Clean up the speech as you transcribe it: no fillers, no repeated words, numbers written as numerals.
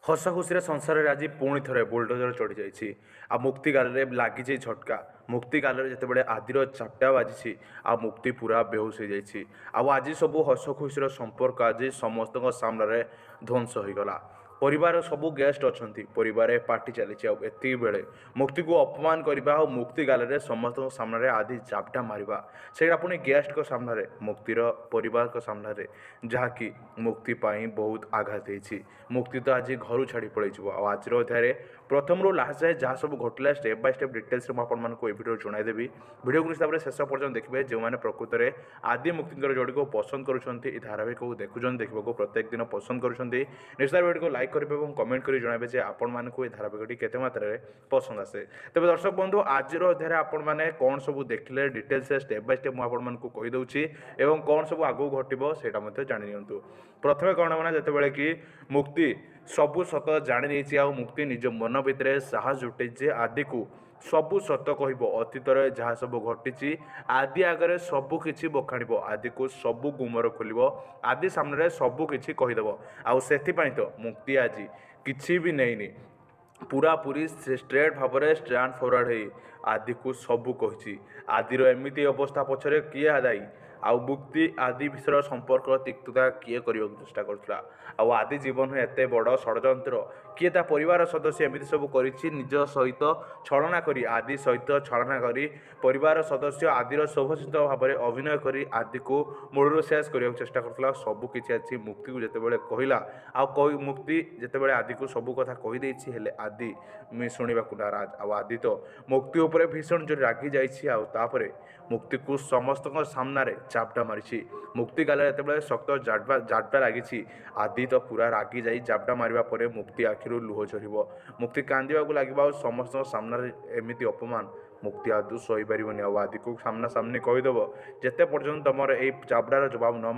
हस खुशी संसार आज पुणी थे बुलडोजर चढ़ी जाइए आ मुक्ति गाल लगी झटका मुक्ति गाल जिते आदिर चापटा बाजी आ मुक्ति पूरा बेहोश हो जाइए आज सब हस खुशी संपर्क आज समस्त सामने ध्वंस हो गला। परिवार सबू गेस्ट अच्छा परिवार पार्टी चली बेले मुक्ति को अपमान करने और मुक्ति गाल समस्त सामने आदि चापटा मारिबा सेटा पुणी गेस्ट को सामने मुक्तिर परिवार को सामने जहाँकि मुक्ति पाई बहुत आघात होती मुक्ति तो आज घर छाड़ी पलैज आज अध्याय प्रथम रू लास्ट जाए जहाँ सब घटला स्टेप बाय स्टेप डिटेल्स मुझे भिडियो जनईदेवी भिडियो को हिसाब से शेष पर्यटन देखिए जो मैंने प्रकृत में आदि मुक्ति जोड़ी को पसंद करुँच धारावाहिक को देखुं देखा प्रत्येक दिन पसंद करुँच निश्चित भिडियो को लाइक करेंगे और कमेंट कर जनइबे जे आपण मानक ये धारावाहिकटी केते मात्रा पसंद आसे। तेज दर्शक बंधु आज अध्याय आपण मैंने कौन सब देखिले डिटेल्स स्टेप बाय स्टेप मुझे कहीदे और कौन सब आगू घटो से जाणी नियंतु। प्रथम कौन होना जिते कि मुक्ति सबू सत जाणी मुक्ति निज मन भितर साहस जुटे जे आदि को सबू सत कह अतीत जहाँ सब घटी आदि आगे सबकि बखाण आदि को सबू गुमर खोल आदि सामने सबकि कहीदेव आउ तो मुक्ति आज किसी भी नहीं पूरा पूरी स्ट्रेट भाव में स्टैंड फरवर्ड हो आदि को सबू कही आदिर एमती अवस्था पछरे किए दायी आउ मुक्ति आदि विषय संपर्क तिक्तता किए करने चेष्टा करुला आदि जीवन में एत बड़ षड्यंत्र किए ता परिवार सदस्य एमती सब कर निज सहित छलना करी आदि सहित छलना करी परिवार सदस्य आदिर शोभचित भाव में अभिनय करी आदि को मूलर शेष करने चेष्टा करुला सबकि अच्छी मुक्ति को जिते कहला मुक्ति जिते आदि को सबू कथा कहीदे आदि शुणा नाराज आदि तो मुक्ति उपर भीषण जो रागी जापर मुक्ति को समस्त सामने चापटा मारी मुक्ति गाल जिते शक्त जाटवा लगी आदि तो पूरा रागी जा जापटा मारिबा परे मुक्ति आखिर लुह झर मुक्ति कांदा लगे समस्त सामने एमती अपमान मुक्ति आदि सहीपर आदि को सामना सामने कहीदेव जिते पर्यटन तुम ये चापड़ार जवाब न